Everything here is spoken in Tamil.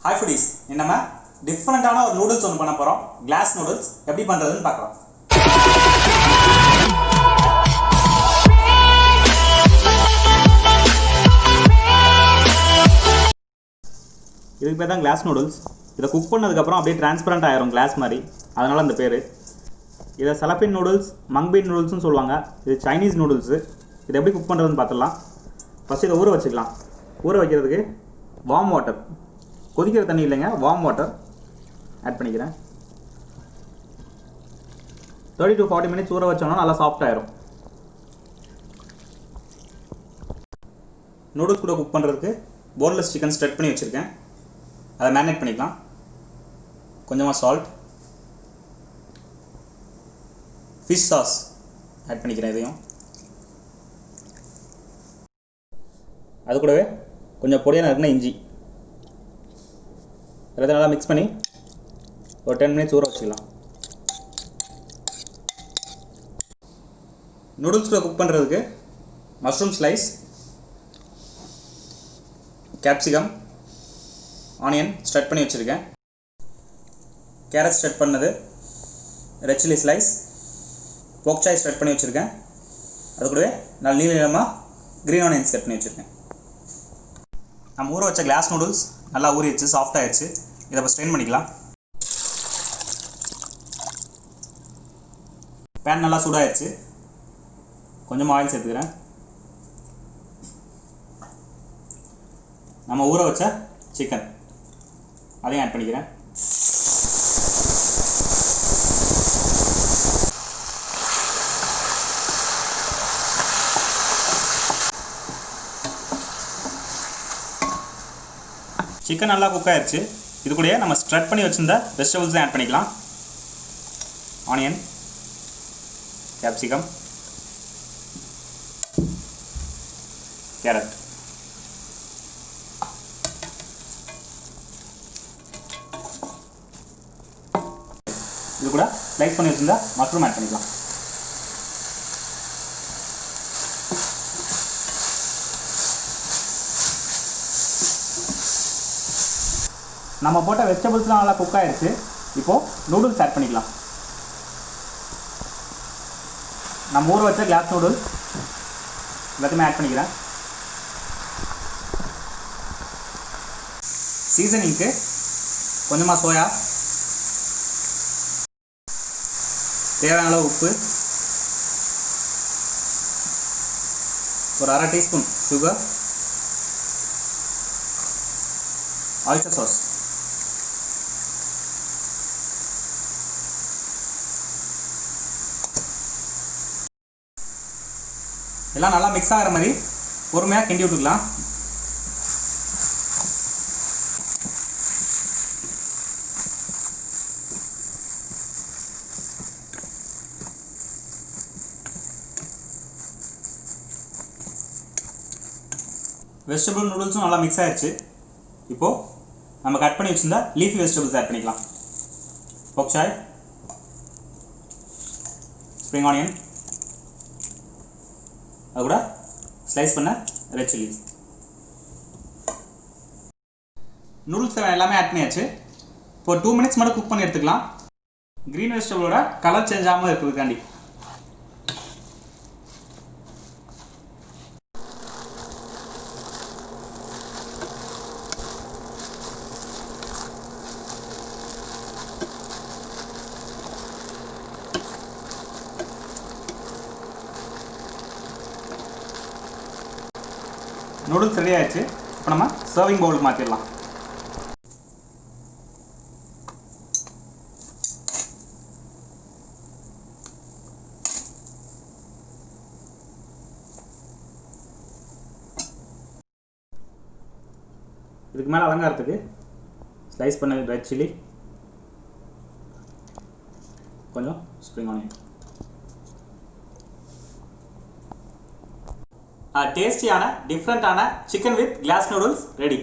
Hi foodies, நம்ம டிஃபரண்டான ஒரு நூடுல்ஸ் ஒன்று பண்ண போறோம். கிளாஸ் நூடுல்ஸ் எப்படி பண்றதுன்னு பார்க்கலாம். இதுக்கு பேர் தான் கிளாஸ் நூடுல்ஸ். இதை குக் பண்ணதுக்கு அப்புறம் அப்படியே டிரான்ஸ்பரண்ட் ஆயிரும் கிளாஸ் மாதிரி. அதனால அந்த பேர். இதை சலபின் நூடுல்ஸ், மங்பீன் நூடுல்ஸ்னு சொல்லுவாங்க. இது சைனீஸ் நூடுல்ஸ். இதை எப்படி குக் பண்ணுறதுன்னு பார்த்துடலாம். ஃபஸ்ட் இதை ஊற வச்சுக்கலாம். ஊற வைக்கிறதுக்கு வார்ம் வாட்டர், கொதிக்கிற தண்ணி இல்லைங்க, வார்ம் வாட்டர் ஆட் பண்ணிக்கிறேன். 30 to 40 minutes ஊற வச்சோம்னா நல்லா சாஃப்ட் ஆயிரும். நூடுல்ஸ் கூட குக் பண்ணுறதுக்கு போன்லெஸ் சிக்கன் ஸ்ட்ரெட் பண்ணி வச்சுருக்கேன். அதை மேரினேட் பண்ணிக்கலாம். கொஞ்சமாக சால்ட், ஃபிஷ் சாஸ் ஆட் பண்ணிக்கிறேன். இதையும் அது கூடவே கொஞ்சம் பொடியாக நறுக்குன இஞ்சி எல்லாத்தையும் நல்லா மிக்ஸ் பண்ணி ஒரு 10 minutes ஊற வச்சுக்கலாம். நூடுல்ஸ் கூட குக் பண்ணுறதுக்கு mushroom slice, capsicum, onion straight பண்ணி வச்சுருக்கேன். கேரட் ஸ்ட்ரெட் பண்ணது, ரெட் சில்லி ஸ்லைஸ், போக்சாய் ஸ்ட்ரெட் பண்ணி வச்சுருக்கேன். அது கூடவே நல்ல நீளமாக க்ரீன் ஆனியன் ஸ்ட்ரெட் பண்ணி வச்சுருக்கேன். நம்ம ஊற வச்ச கிளாஸ் நூடுல்ஸ் நல்லா ஊறிடுச்சு, சாஃப்ட் ஆயிடுச்சு. இதை இப்போ ஸ்ட்ரெயின் பண்ணிக்கலாம். பேன் நல்லா சூடாகிடுச்சு. கொஞ்சமாக ஆயில் சேர்த்துக்கிறேன். நம்ம ஊற வச்ச சிக்கன் அதையும் ஆட் பண்ணிக்கிறேன். சிக்கன் நல்லா குக் ஆயிடுச்சு. இது கூட நம்ம ஸ்ட்ரெட் பண்ணி வச்சிருந்த வெஜிடபிள்ஸையும் ஆட் பண்ணிக்கலாம். Onion, capsicum, carrot. இது கூட ஸ்லைஸ் பண்ணி வச்சிருந்த மஷ்ரூம் ஆட் பண்ணிக்கலாம். நம்ம போட்ட வெஜிடபிள்ஸ்லாம் நல்லா குக் ஆயிடுச்சு. இப்போது நூடுல்ஸ் ஆட் பண்ணிக்கலாம். நம்ம ஊற வச்ச கிளாஸ் நூடுல்ஸ் எல்லாத்தையுமே ஆட் பண்ணிக்கிறேன். சீசனிங்க்கு கொஞ்சமாக சோயா, தேவையான அளவு உப்பு, ஒரு அரை டீஸ்பூன் சுகர், ஆயிஸ்டர் சாஸ், எல்லாம் நல்லா மிக்ஸ் ஆகிற மாதிரி பொறுமையாக கிண்டி விட்டுக்கலாம். வெஜிடபிள் நூடுல்ஸும் நல்லா மிக்ஸ் ஆயிடுச்சு. இப்போது நம்ம கட் பண்ணி வச்சுருந்தா லீஃபி வெஜிடபிள்ஸ் ஆட் பண்ணிக்கலாம். பொக்சாய், ஸ்ப்ரிங் ஆனியன், அது கூட ஸ்லைஸ் பண்ண ரெட் சில்லி. நூடுல்ஸ் எல்லாமே ஆட் பண்ணியாச்சு. இப்போ 2 minutes மட்டும் குக் பண்ணி எடுத்துக்கலாம். க்ரீன் வெஜிடபிளோட கலர் சேஞ்ச் ஆகாமல் இருக்கிறதுக்காண்டி. நூடுல்ஸ் ரெடி ஆயிடுச்சு. இப்போ நம்ம சர்விங் பவுலுக்கு மாற்றிடலாம். இதுக்கு மேலே அலங்காரத்துக்கு ஸ்லைஸ் பண்ண ரெட் சில்லி, கொஞ்சம் ஸ்ப்ரிங் ஆனியன். டேஸ்டியான டிஃப்ரெண்டான chicken with glass noodles ready.